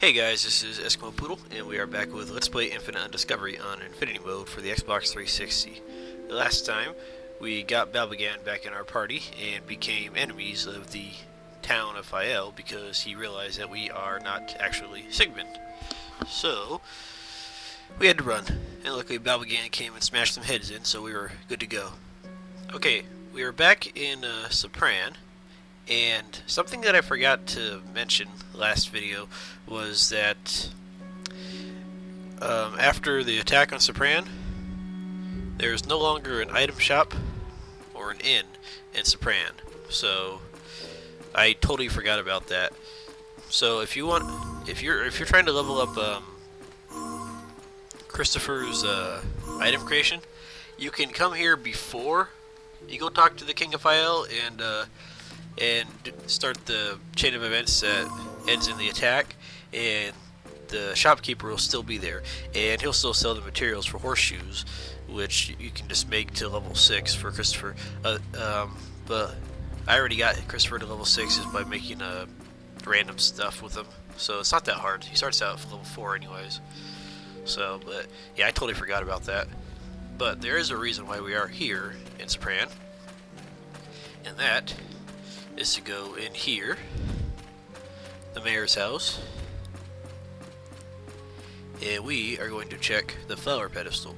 Hey guys, this is Eskimo Poodle, and we are back with Let's Play Infinite Undiscovery on Infinity Mode for the Xbox 360. Last time, we got Balbagan back in our party and became enemies of the town of Fayel because he realized that we are not actually Sigmund. So, we had to run, and luckily Balbagan came and smashed some heads in, so we were good to go. Okay, we are back in Sopran. And something that I forgot to mention last video was that after the attack on Sopran, there's no longer an item shop or an inn in Sopran. So I totally forgot about that. So if you're trying to level up Christopher's item creation, you can come here before you go talk to the King of Fayel and start the chain of events that ends in the attack, and the shopkeeper will still be there, and he'll still sell the materials for horseshoes, which you can just make to level 6 for Christopher. But I already got Christopher to level 6 just by making random stuff with him, so it's not that hard. He starts out at level 4 anyways. So, but yeah, I totally forgot about that. But there is a reason why we are here in Sopran, and that is to go in here, the mayor's house, and we are going to check the flower pedestal.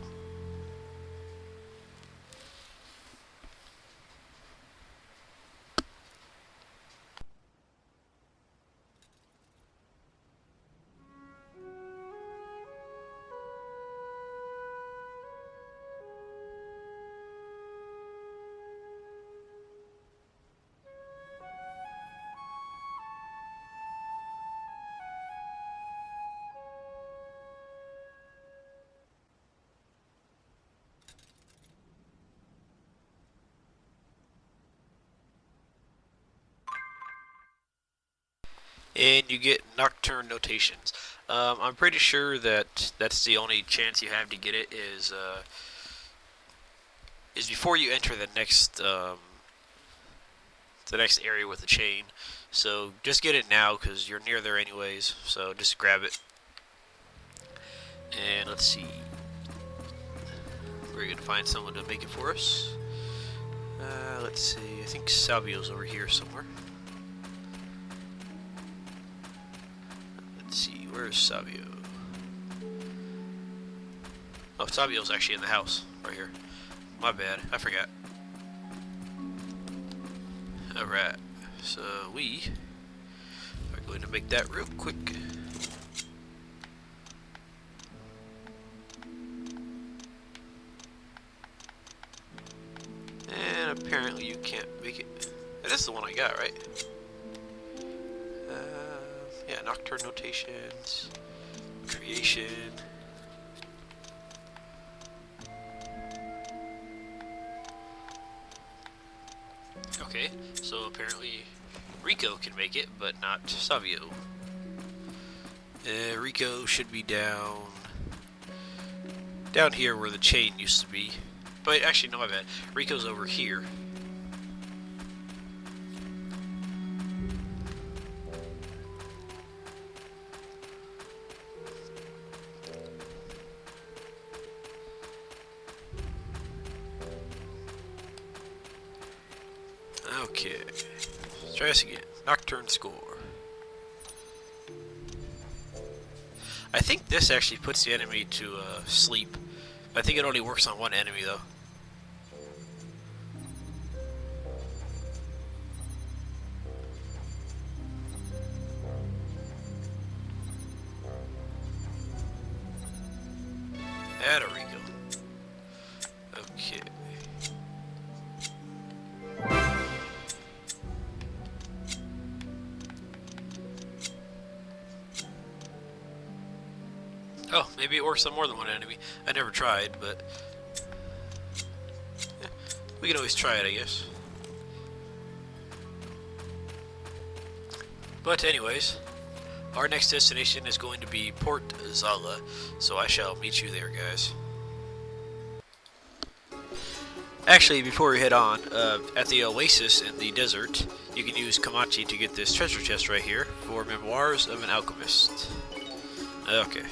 And you get Nocturne Notations. I'm pretty sure that that's the only chance you have to get it is before you enter the next area with the chain. So just get it now because you're near there anyways. So just grab it. And let's see. We're gonna find someone to make it for us. Let's see. I think Savio's over here somewhere. Where's Savio? Oh, Savio's actually in the house, right here. My bad, I forgot. Alright, so we are going to make that real quick. And apparently you can't make it. That is the one I got, right? Yeah, Nocturne Notations, Creation. Okay, so apparently Rico can make it, but not Savio. Rico should be down here where the chain used to be. But actually, no, my bad. Rico's over here. Okay, let's try this again. Nocturne score. I think this actually puts the enemy to sleep. I think it only works on one enemy though. There we go. Okay. Oh, maybe it works on more than one enemy. I never tried, but yeah, we can always try it, I guess. But anyways, our next destination is going to be Portzella, so I shall meet you there, guys. Actually, before we head on, at the Oasis in the desert, you can use Komachi to get this treasure chest right here for Memoirs of an Alchemist. Okay.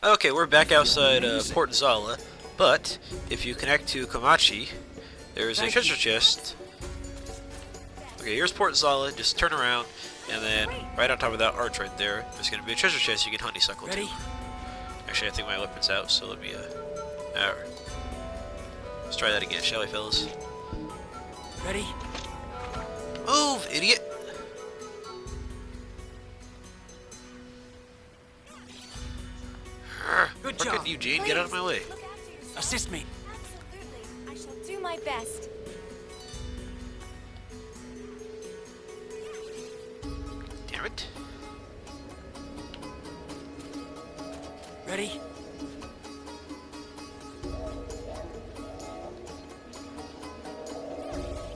Okay, we're back outside Portzella, but if you connect to Komachi, there's a treasure chest. Okay, here's Portzella, just turn around, and then right on top of that arch right there, there's going to be a treasure chest you can honeysuckle to. Actually, I think my weapon's out, so let me, alright. Let's try that again, shall we, fellas? Ready? Move, idiot! Good Look job. at you, Gene. Get out of my way. Assist me. Absolutely. I shall do my best. Damn it. Ready?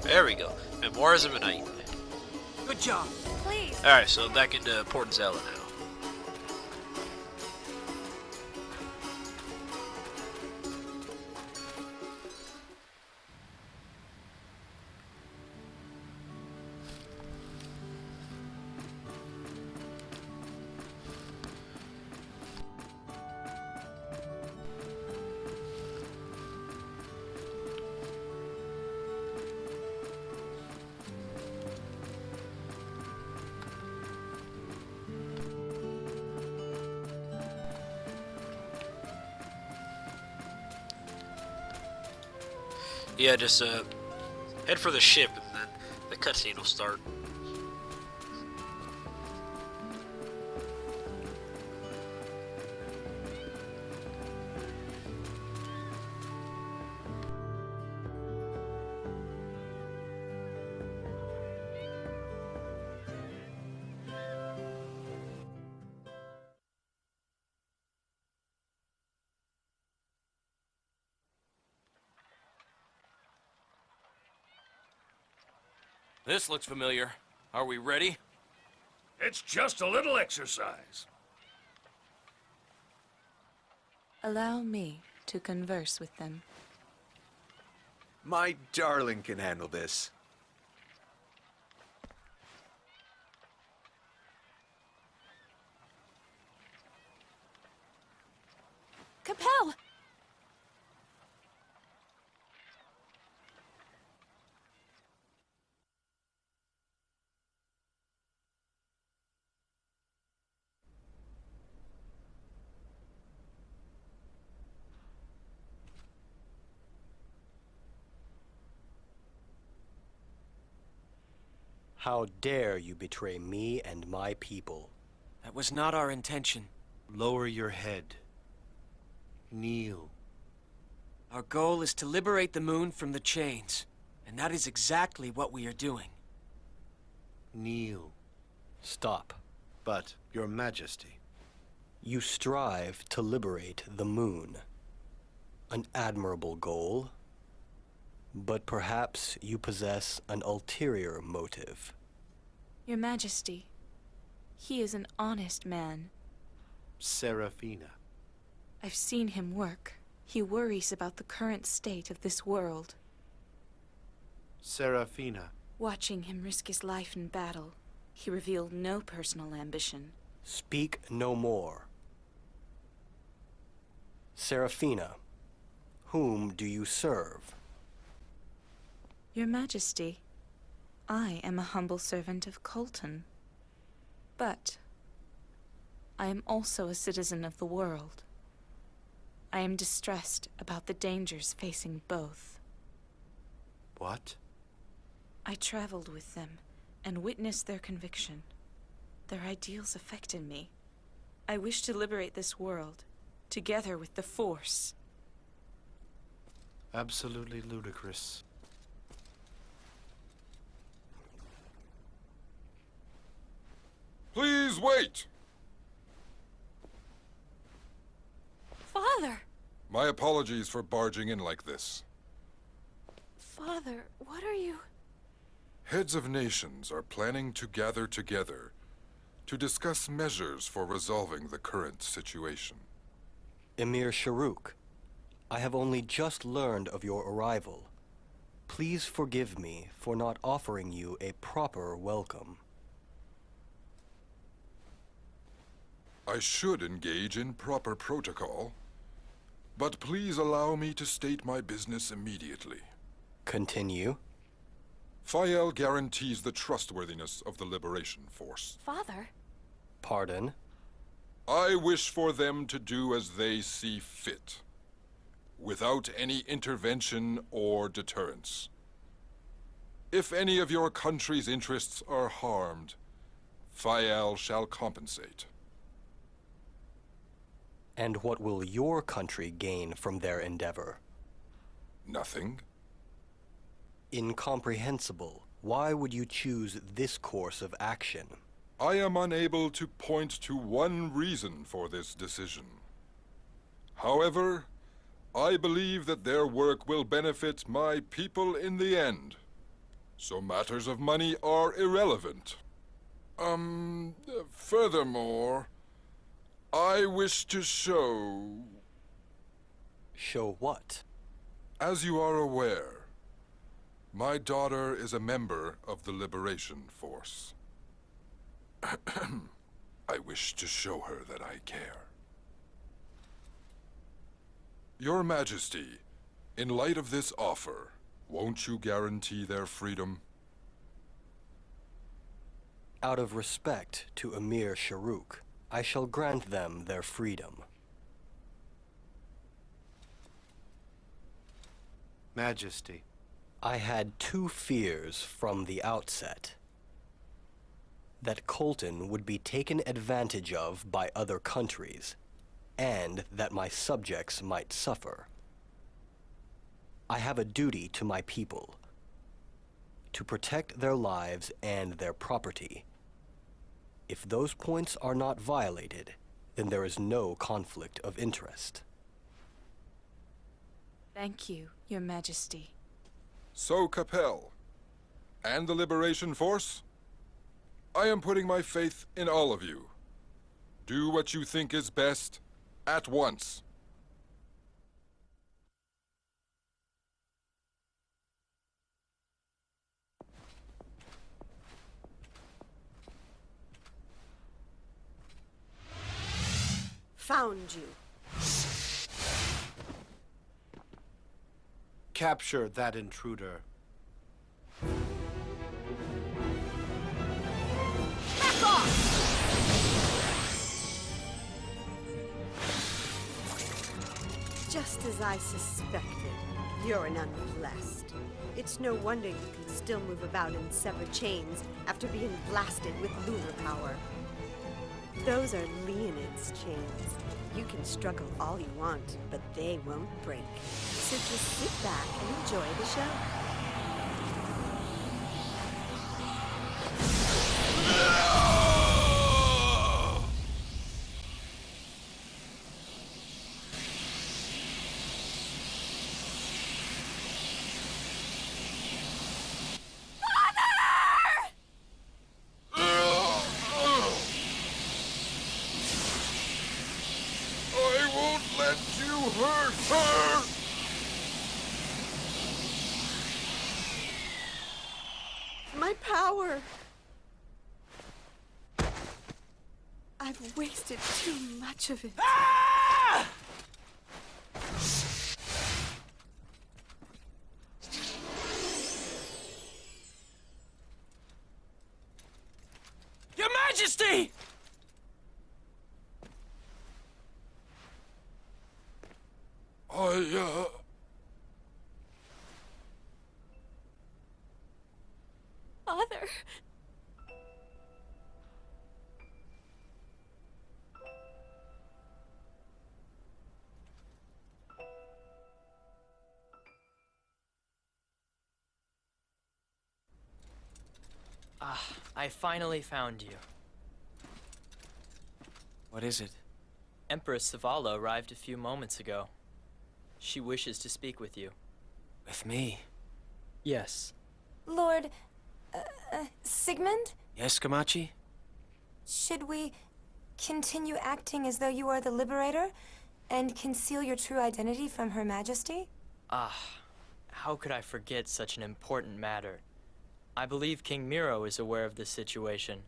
There we go. Memoirs of a Knight. Good job. Please. Alright, so back into Portzella now. Yeah, just head for the ship and then the cutscene will start. This looks familiar. Are we ready? It's just a little exercise. Allow me to converse with them. My darling can handle this. Capel! How dare you betray me and my people? That was not our intention. Lower your head. Kneel. Our goal is to liberate the moon from the chains. And that is exactly what we are doing. Kneel. Stop. But, Your Majesty. You strive to liberate the moon. An admirable goal. But perhaps you possess an ulterior motive. Your Majesty, he is an honest man. Serafina. I've seen him work. He worries about the current state of this world. Serafina. Watching him risk his life in battle, he revealed no personal ambition. Speak no more. Serafina, whom do you serve? Your Majesty, I am a humble servant of Kolton. But I am also a citizen of the world. I am distressed about the dangers facing both. What? I traveled with them and witnessed their conviction. Their ideals affected me. I wish to liberate this world, together with the Force. Absolutely ludicrous. Please wait! Father! My apologies for barging in like this. Father, what are you... Heads of nations are planning to gather together to discuss measures for resolving the current situation. Emir Sharuk, I have only just learned of your arrival. Please forgive me for not offering you a proper welcome. I should engage in proper protocol, but please allow me to state my business immediately. Continue. Fayel guarantees the trustworthiness of the Liberation Force. Father? Pardon? I wish for them to do as they see fit, without any intervention or deterrence. If any of your country's interests are harmed, Fayel shall compensate. And what will your country gain from their endeavor? Nothing. Incomprehensible. Why would you choose this course of action? I am unable to point to one reason for this decision. However, I believe that their work will benefit my people in the end. So matters of money are irrelevant. Furthermore, I wish to show... Show what? As you are aware, my daughter is a member of the Liberation Force. I wish to show her that I care. Your Majesty, in light of this offer, won't you guarantee their freedom? Out of respect to Emir Sharuk, I shall grant them their freedom. Majesty. I had two fears from the outset. That Kolton would be taken advantage of by other countries, and that my subjects might suffer. I have a duty to my people, to protect their lives and their property. If those points are not violated, then there is no conflict of interest. Thank you, Your Majesty. So, Capel, and the Liberation Force? I am putting my faith in all of you. Do what you think is best, at once. Found you. Capture that intruder. Back off! Just as I suspected, you're an unblessed. It's no wonder you can still move about in severed chains after being blasted with lunar power. Those are Leonid's chains. You can struggle all you want, but they won't break. So just sit back and enjoy the show. I won't let you hurt her! My power! I've wasted too much of it. Your Majesty! Father. I finally found you. What is it? Empress Filla arrived a few moments ago. She wishes to speak with you. With me? Yes. Lord... Sigmund? Yes, Should we continue acting as though you are the Liberator? And conceal your true identity from Her Majesty? How could I forget such an important matter? I believe King Miro is aware of this situation.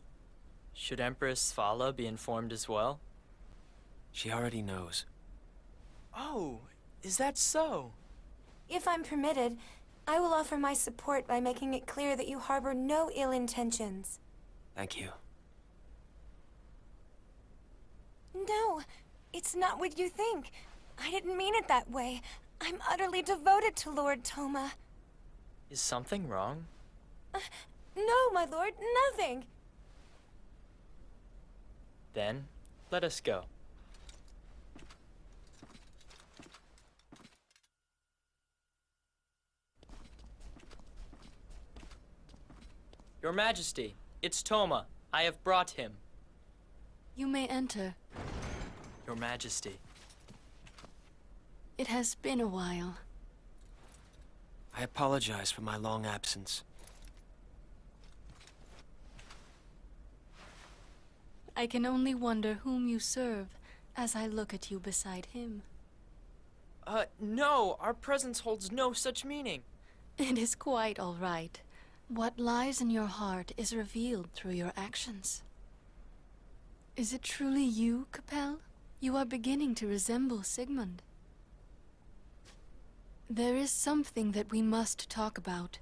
Should Empress Filla be informed as well? She already knows. Oh, is that so? If I'm permitted, I will offer my support by making it clear that you harbor no ill intentions. Thank you. No, it's not what you think. I didn't mean it that way. I'm utterly devoted to Lord Toma. Is something wrong? No, my lord, nothing. Then, let us go. Your Majesty, it's Toma. I have brought him. You may enter. Your Majesty. It has been a while. I apologize for my long absence. I can only wonder whom you serve as I look at you beside him. No, our presence holds no such meaning. It is quite all right. What lies in your heart is revealed through your actions. Is it truly you, Capel? You are beginning to resemble Sigmund. There is something that we must talk about.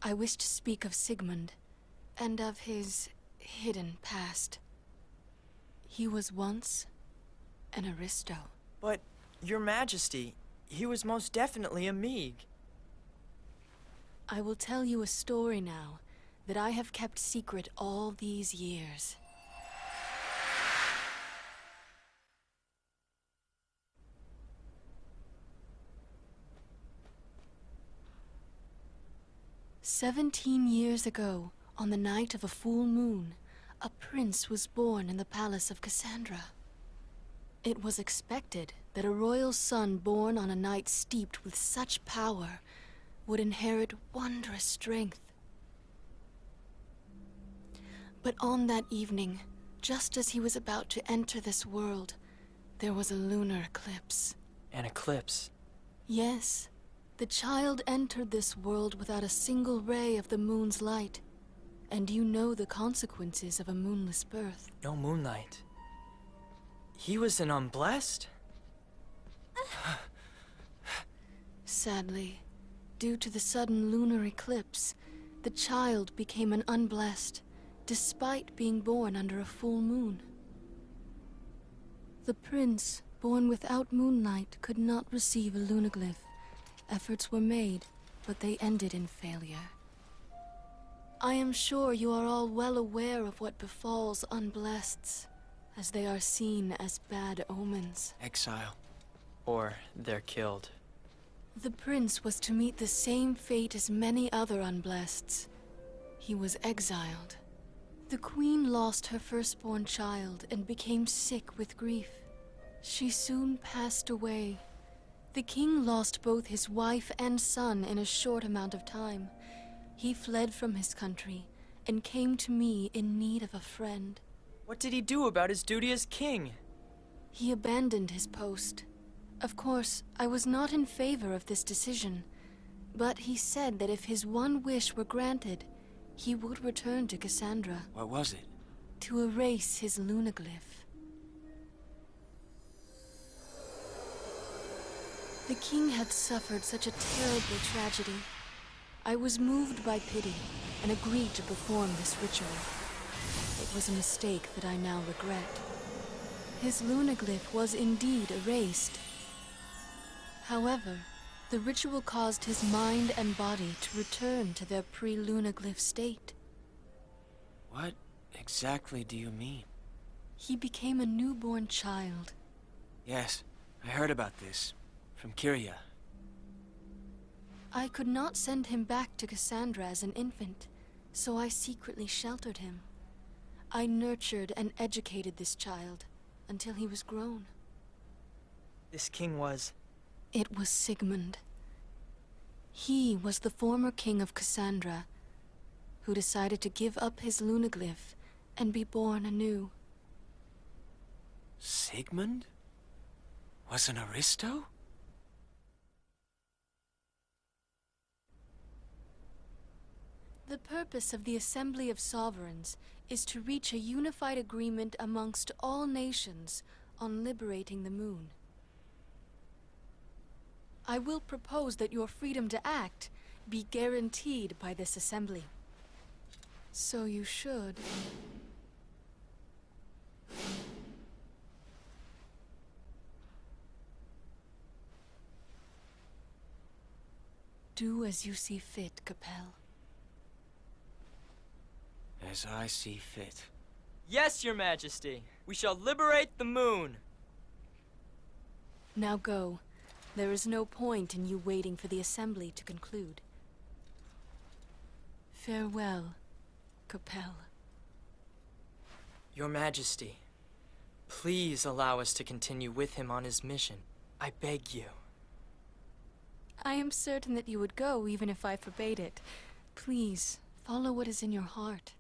I wish to speak of Sigmund, and of his hidden past. He was once an aristo. But, Your Majesty, he was most definitely a Meeg. I will tell you a story now that I have kept secret all these years. "17 years ago, on the night of a full moon, a prince was born in the palace of Cassandra. It was expected that a royal son born on a night steeped with such power would inherit wondrous strength. But on that evening, just as he was about to enter this world, there was a lunar eclipse. An eclipse? Yes. The child entered this world without a single ray of the moon's light. And you know the consequences of a moonless birth. No moonlight. He was an unblessed? Sadly, due to the sudden lunar eclipse, the child became an unblessed, despite being born under a full moon. The prince, born without moonlight, could not receive a lunaglyph. Efforts were made, but they ended in failure. I am sure you are all well aware of what befalls unblesseds, as they are seen as bad omens. Exile. Or they're killed. The prince was to meet the same fate as many other unblesseds. He was exiled. The queen lost her firstborn child and became sick with grief. She soon passed away. The king lost both his wife and son in a short amount of time. He fled from his country and came to me in need of a friend. What did he do about his duty as king? He abandoned his post. Of course, I was not in favor of this decision, but he said that if his one wish were granted, he would return to Cassandra. What was it? To erase his lunaglyph. The king had suffered such a terrible tragedy. I was moved by pity and agreed to perform this ritual. It was a mistake that I now regret. His lunaglyph was indeed erased. However, the ritual caused his mind and body to return to their pre-lunaglyph state. What exactly do you mean? He became a newborn child. Yes, I heard about this. From Kyria. I could not send him back to Cassandra as an infant, so I secretly sheltered him. I nurtured and educated this child until he was grown. This king was... It was Sigmund. He was the former king of Cassandra, who decided to give up his lunaglyph and be born anew. Sigmund? Was an aristo? The purpose of the Assembly of Sovereigns is to reach a unified agreement amongst all nations on liberating the moon. I will propose that your freedom to act be guaranteed by this assembly. So you should. Do as you see fit, Capel. As I see fit. Yes, Your Majesty. We shall liberate the moon. Now go. There is no point in you waiting for the assembly to conclude. Farewell, Capel. Your Majesty, please allow us to continue with him on his mission. I beg you. I am certain that you would go even if I forbade it. Please, follow what is in your heart.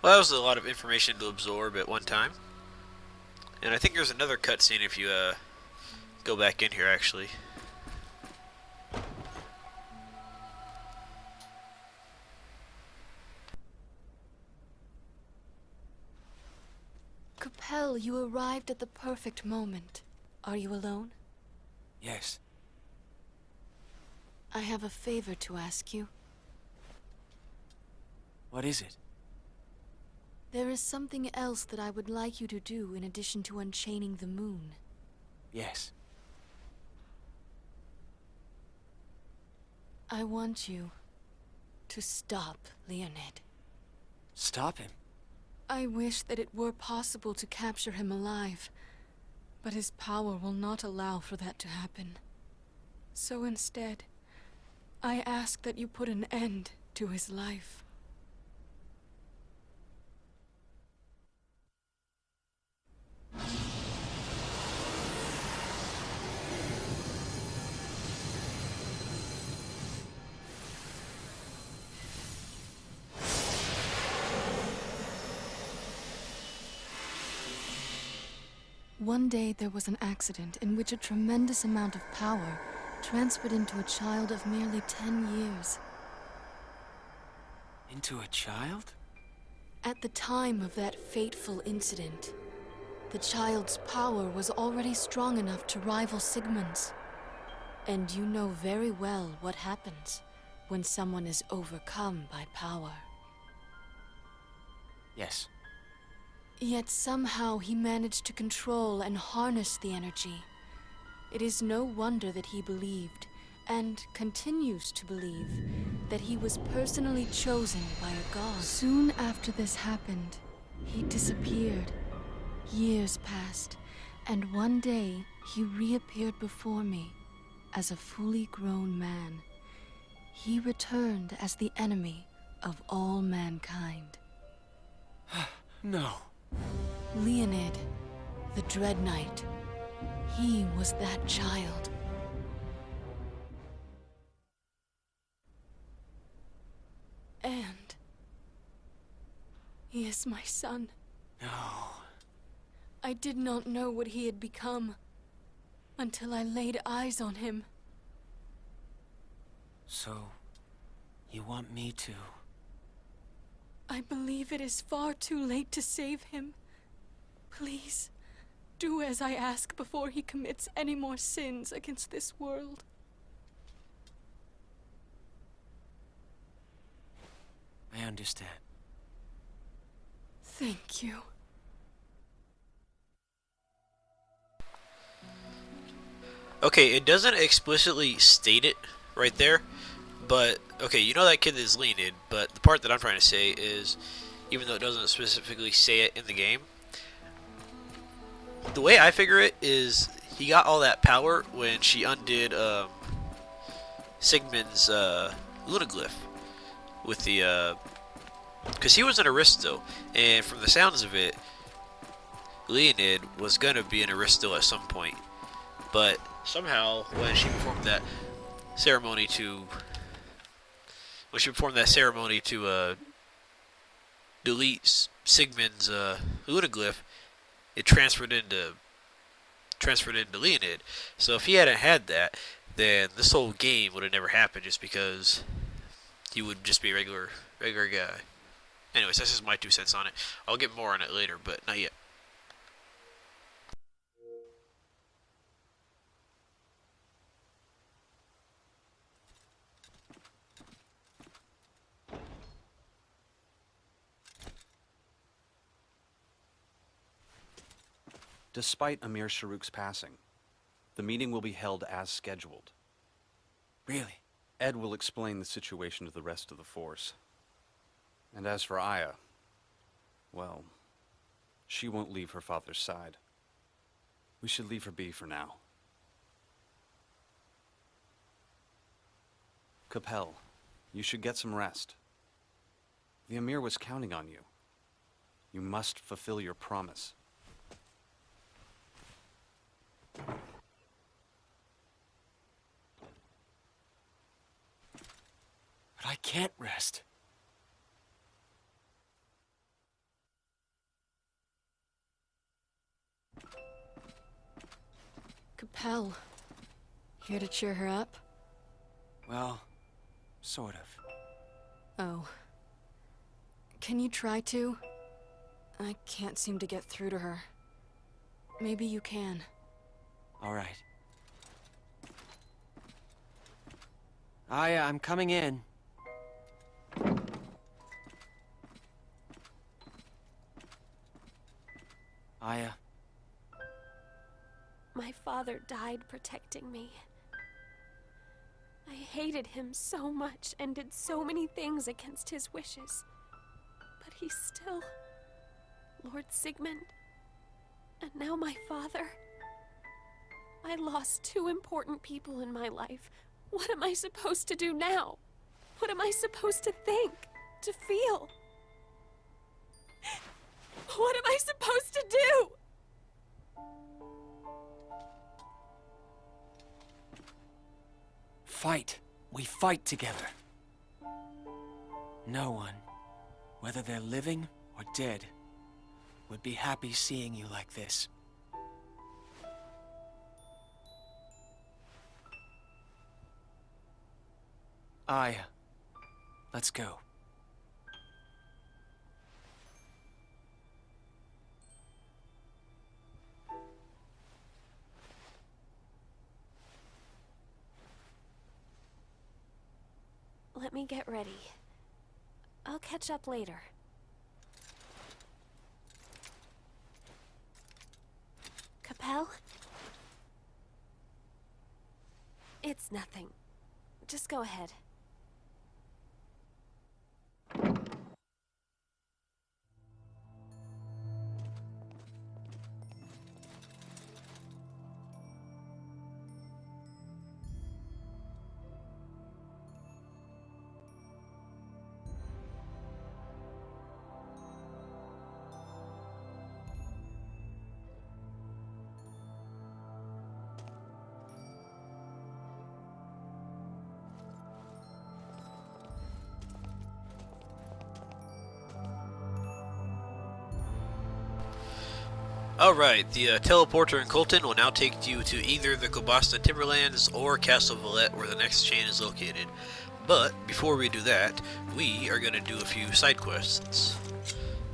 Well, that was a lot of information to absorb at one time. And I think there's another cutscene if you go back in here, actually. Capel, you arrived at the perfect moment. Are you alone? Yes. I have a favor to ask you. What is it? There is something else that I would like you to do in addition to unchaining the moon. Yes. I want you to stop Leonid. Stop him? I wish that it were possible to capture him alive, but his power will not allow for that to happen. So instead, I ask that you put an end to his life. One day there was an accident in which a tremendous amount of power transferred into a child of merely 10 years. Into a child? At the time of that fateful incident, the child's power was already strong enough to rival Sigmund's. And you know very well what happens when someone is overcome by power. Yes. Yet somehow he managed to control and harness the energy. It is no wonder that he believed, and continues to believe, that he was personally chosen by a god. Soon after this happened, he disappeared. Years passed, and one day he reappeared before me as a fully grown man. He returned as the enemy of all mankind. No. Leonid, the Dread Knight. He was that child. And he is my son. No. I did not know what he had become until I laid eyes on him. So, you want me to? I believe it is far too late to save him. Please, do as I ask before he commits any more sins against this world. I understand. Thank you. Okay, it doesn't explicitly state it right there, but, okay, you know that kid is Leonid, but the part that I'm trying to say is, even though it doesn't specifically say it in the game, the way I figure it is he got all that power when she undid Sigmund's lunaglyph with the, because he was an aristo, and from the sounds of it, Leonid was going to be an aristo at some point, but somehow when she performed that ceremony to delete Sigmund's lunaglyph, it transferred into Leonid. So if he hadn't had that, then this whole game would have never happened, just because he would just be a regular guy. Anyways, that's just my 2 cents on it. I'll get more on it later, but not yet. Despite Emir Sharuk's passing, the meeting will be held as scheduled. Really? Ed will explain the situation to the rest of the force. And as for Aya, well, she won't leave her father's side. We should leave her be for now. Capel, you should get some rest. The Emir was counting on you. You must fulfill your promise. But I can't rest. Capel, here to cheer her up? Well, sort of. Oh. Can you try to? I can't seem to get through to her. Maybe you can. All right. I'm coming in. Aya. My father died protecting me. I hated him so much and did so many things against his wishes. But he's still Lord Sigmund. And now my father. I lost 2 important people in my life. What am I supposed to do now? What am I supposed to think? To feel? What am I supposed to do? Fight. We fight together. No one, whether they're living or dead, would be happy seeing you like this. Aya, let's go. Let me get ready. I'll catch up later. Capel? It's nothing. Just go ahead. Alright, the teleporter in Kolton will now take you to either the Kobasta Timberlands or Castle Valette, where the next chain is located. But before we do that, we are going to do a few side quests.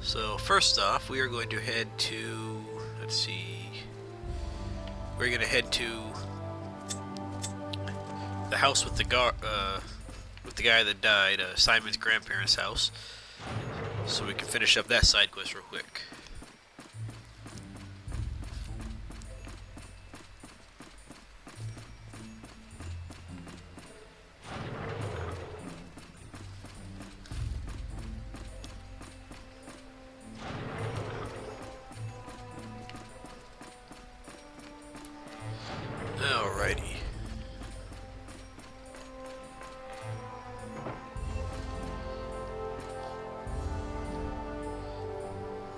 So first off, we are going to head to, let's see, we're going to head to the house with the guy that died, Simon's grandparents' house, so we can finish up that side quest real quick. Alrighty.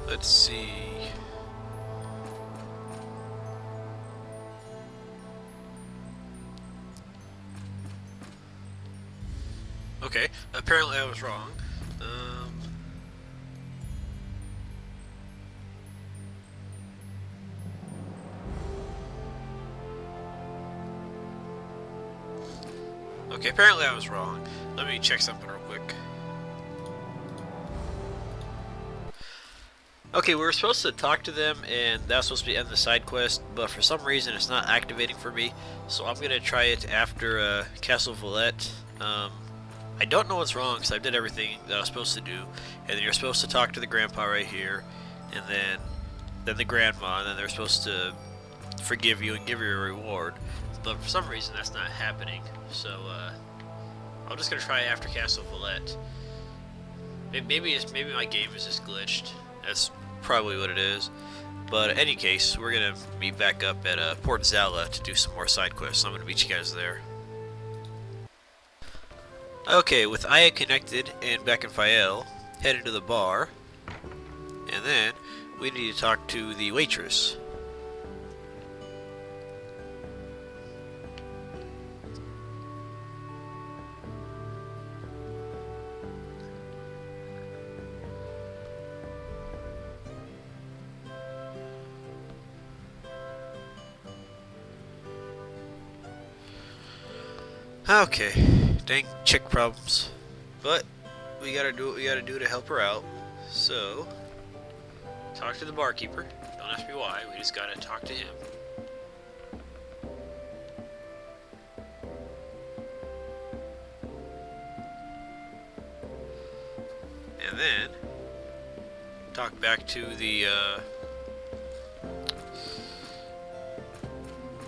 Let's see. Okay, apparently I was wrong. Okay, apparently I was wrong. Let me check something real quick. Okay, we were supposed to talk to them, and that was supposed to be end the side quest, but for some reason it's not activating for me, so I'm gonna try it after Castle Valette. I don't know what's wrong, because I did everything that I was supposed to do, and then you're supposed to talk to the grandpa right here, and then the grandma, and then they're supposed to forgive you and give you a reward, but for some reason that's not happening, so I'm just gonna try it after Castle Valette. Maybe my game is just glitched. That's probably what it is. But in any case, we're gonna meet back up at Portzella to do some more side quests. So I'm gonna meet you guys there. Okay, with Aya connected and back in Fayel, headed to the bar, and then we need to talk to the waitress. Okay, dang chick problems, but we gotta do what we gotta do to help her out. So, talk to the barkeeper. Don't ask me why, we just gotta talk to him. And then, talk back to the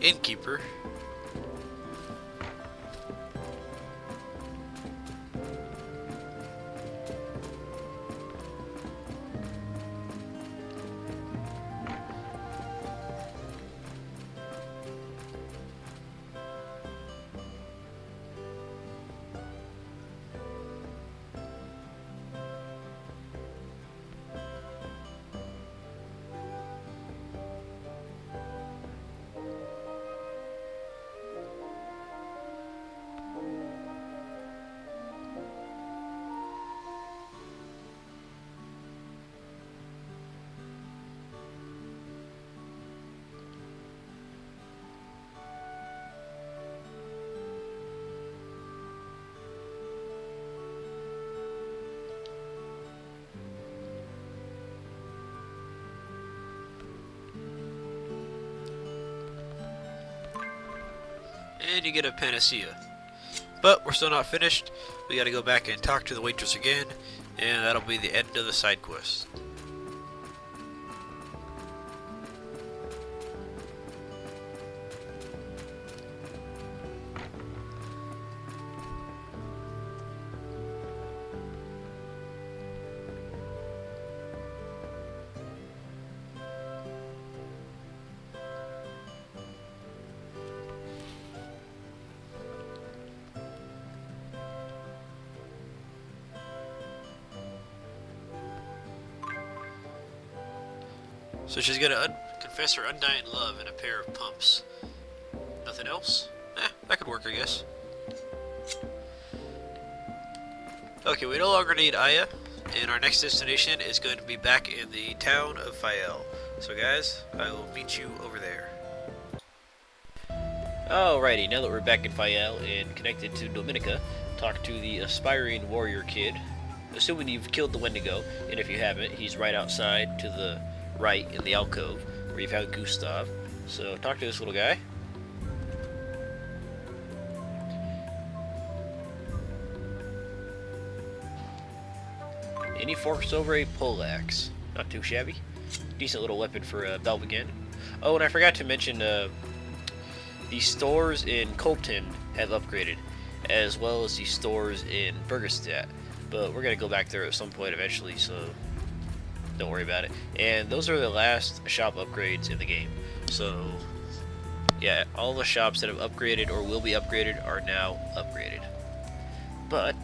innkeeper. And you get a panacea. But we're still not finished. We gotta go back and talk to the waitress again, and that'll be the end of the side quest. So she's gonna confess her undying love in a pair of pumps. Nothing else? That could work, I guess. Okay, we no longer need Aya, and our next destination is going to be back in the town of Fayel. So guys, I will meet you over there. Alrighty, now that we're back in Fayel and connected to Dominica, talk to the aspiring warrior kid. Assuming you've killed the Wendigo, and if you haven't, he's right outside to the right in the alcove where you've found Gustav. So talk to this little guy. And he forks over a poleaxe. Not too shabby. Decent little weapon for Belvagen. Oh, and I forgot to mention the stores in Kolton have upgraded, as well as the stores in Burgerstadt. But we're gonna go back there at some point eventually, so don't worry about it. And those are the last shop upgrades in the game. So, yeah, all the shops that have upgraded or will be upgraded are now upgraded. But,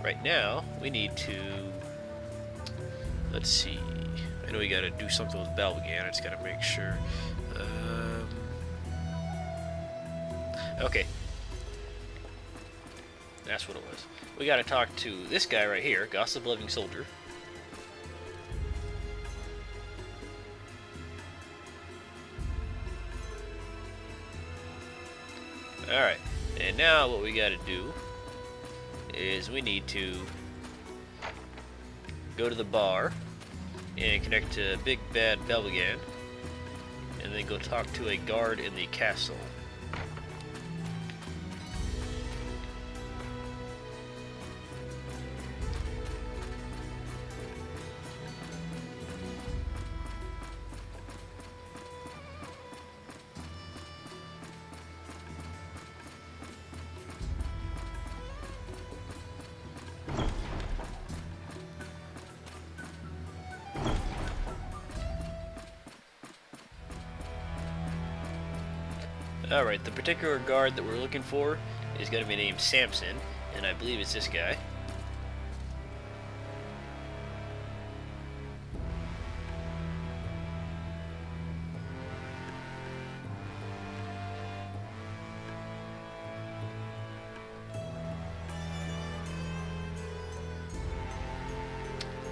right now, we need to... Let's see. I know we gotta do something with Belvagen. I just gotta make sure. Okay. That's what it was. We gotta talk to this guy right here, Gossip Living Soldier. Alright, And now what we gotta do is we need to go to the bar and connect to Big Bad Belbagan, and then go talk to a guard in the castle. Alright, the particular guard that we're looking for is going to be named Samson, and I believe it's this guy.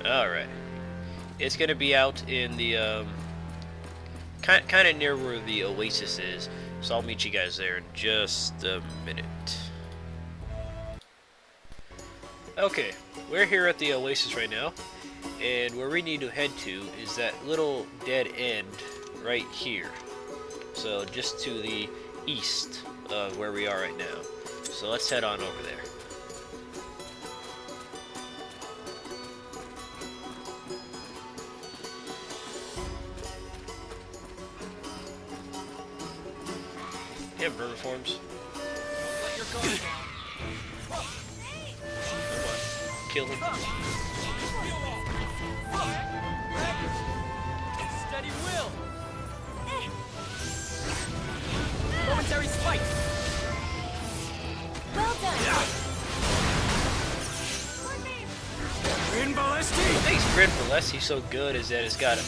Alright. It's going to be out in the, kind of near where the Oasis is. So I'll meet you guys there in just a minute. Okay, we're here at the Oasis right now, and where we need to head to is that little dead end right here. So just to the east of where we are right now. So let's head on over there. You have vermiforms. Let your guard down. Come on. Kill him. Steady will. Momentary spike. Well done. Grin Balesti! What makes Grin Balesti so good is that it's got a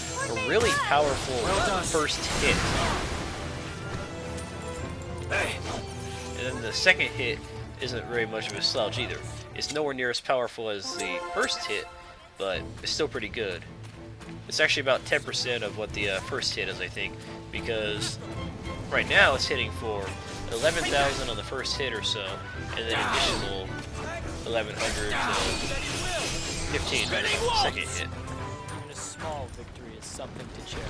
really powerful first hit. And then the second hit isn't very much of a slouch either. It's nowhere near as powerful as the first hit, but it's still pretty good. It's actually about 10% of what the first hit is, I think, because right now it's hitting for 11,000 on the first hit or so, and then additional 1,100 to 15 by the second hit. Even a small victory is something to cherish.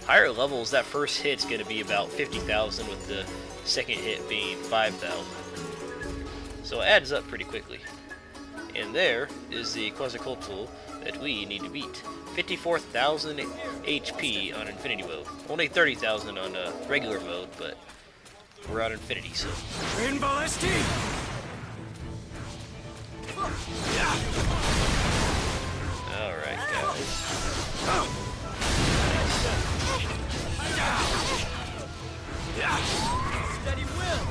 Higher levels, that first hit's going to be about 50,000 with the second hit being 5,000. So it adds up pretty quickly. And there is the Quetzalcoatl that we need to beat. 54,000 HP on Infinity mode. Only 30,000 on regular mode, but we're on Infinity, so. Grin Balesti! Alright, guys. Steady will.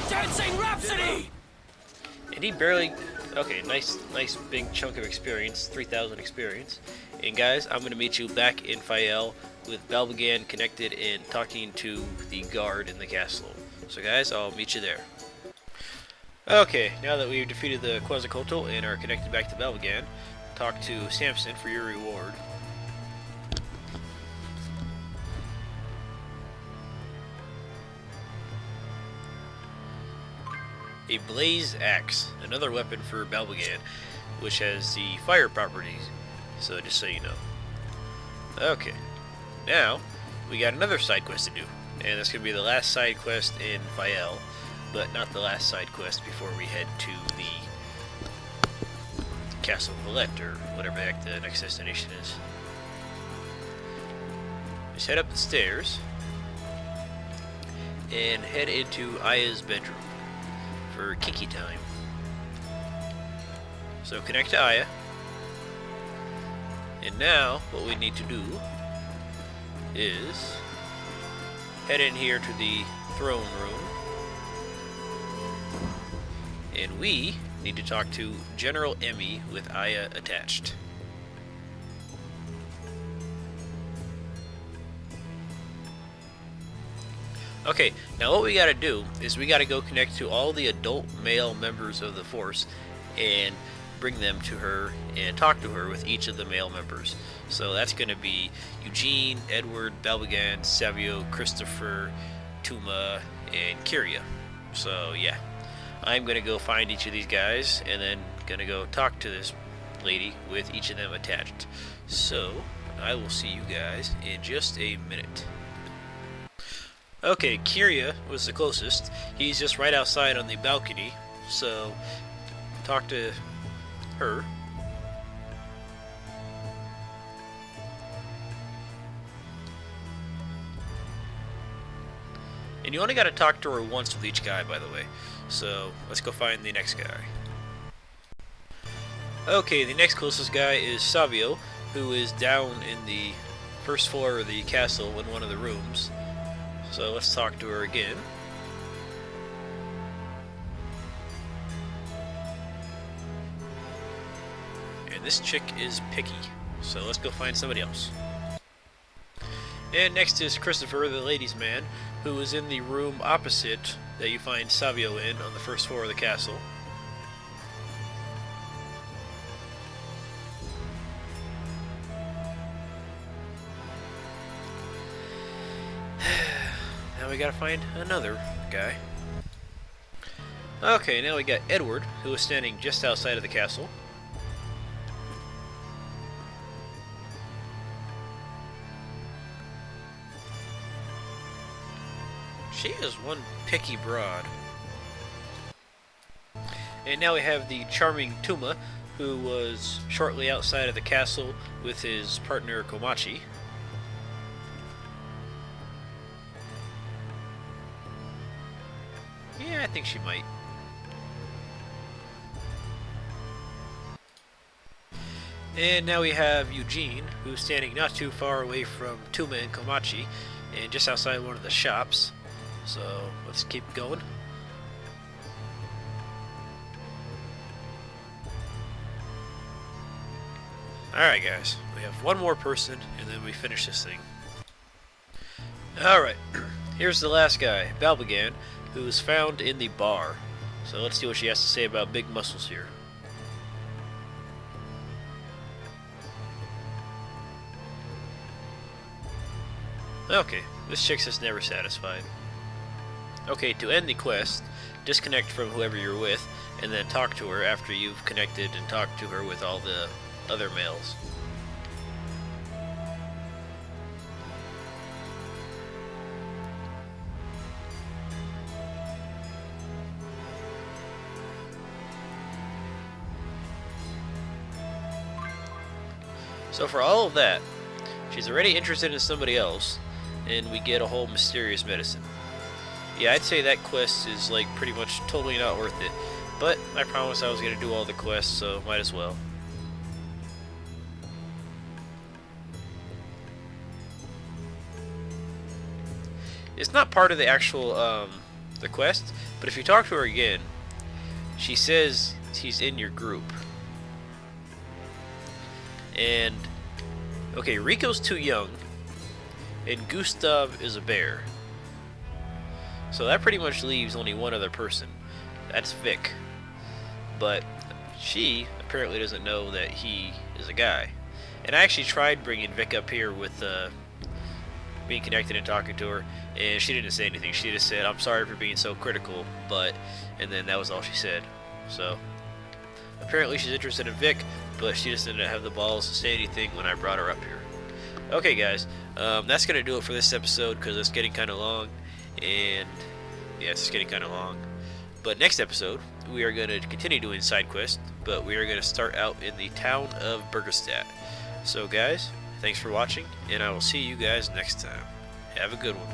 Dancing Rhapsody! And he barely... Okay, nice big chunk of experience, 3,000 experience. And guys, I'm going to meet you back in Fayel with Belbagan connected and talking to the guard in the castle. So guys, I'll meet you there. Okay, now that we've defeated the Quetzalcoatl and are connected back to Belbagan, talk to Samson for your reward. A Blaze Axe, another weapon for Belbagan, which has the fire properties, so just so you know. Okay, now we got another side quest to do, and that's going to be the last side quest in Fayel, but not the last side quest before we head to the Castle Valette, or whatever the heck the next destination is. Just head up the stairs and head into Aya's bedroom for Kiki time. So connect to Aya, and now what we need to do is head in here to the throne room, and we need to talk to General Emmy with Aya attached. Okay, now what we gotta do is we gotta go connect to all the adult male members of the force and bring them to her and talk to her with each of the male members. So that's gonna be Eugene, Edward, Belbagan, Savio, Christopher, Tuma, and Kyria. So yeah, I'm gonna go find each of these guys and then gonna go talk to this lady with each of them attached. So I will see you guys in just a minute. Okay, Kyria was the closest. He's just right outside on the balcony, so talk to her. And you only got to talk to her once with each guy, by the way. So let's go find the next guy. Okay, the next closest guy is Savio, who is down in the first floor of the castle in one of the rooms. So let's talk to her again. And this chick is picky, so let's go find somebody else. And next is Christopher, the ladies' man, who is in the room opposite that you find Savio in on the first floor of the castle. Now we gotta find another guy. Okay, now we got Edward, who is standing just outside of the castle. She is one picky broad. And now we have the charming Tuma, who was shortly outside of the castle with his partner Komachi. Yeah, I think she might. And now we have Eugene, who's standing not too far away from Tuma and Komachi, and just outside one of the shops. So let's keep going. Alright guys, we have one more person and then we finish this thing. Alright, here's the last guy, Balbagan, who is found in the bar. So let's see what she has to say about big muscles here. Okay, this chick's just never satisfied. Okay, to end the quest, disconnect from whoever you're with, and then talk to her after you've connected and talked to her with all the other males. So for all of that, she's already interested in somebody else, and we get a whole mysterious medicine. Yeah, I'd say that quest is like pretty much totally not worth it, but I promised I was going to do all the quests, so might as well. It's not part of the actual the quest, but if you talk to her again, she says he's in your group. And okay, Rico's too young, and Gustav is a bear. So that pretty much leaves only one other person. That's Vic. But she apparently doesn't know that he is a guy. And I actually tried bringing Vic up here with being connected and talking to her, and she didn't say anything. She just said, "I'm sorry for being so critical," but, and then that was all she said. So apparently she's interested in Vic, but she just didn't have the balls to say anything when I brought her up here. Okay guys, that's going to do it for this episode because it's getting kind of long. And yeah, it's getting kind of long. But next episode, we are going to continue doing side quests, but we are going to start out in the town of Burgerstadt. So guys, thanks for watching, and I will see you guys next time. Have a good one.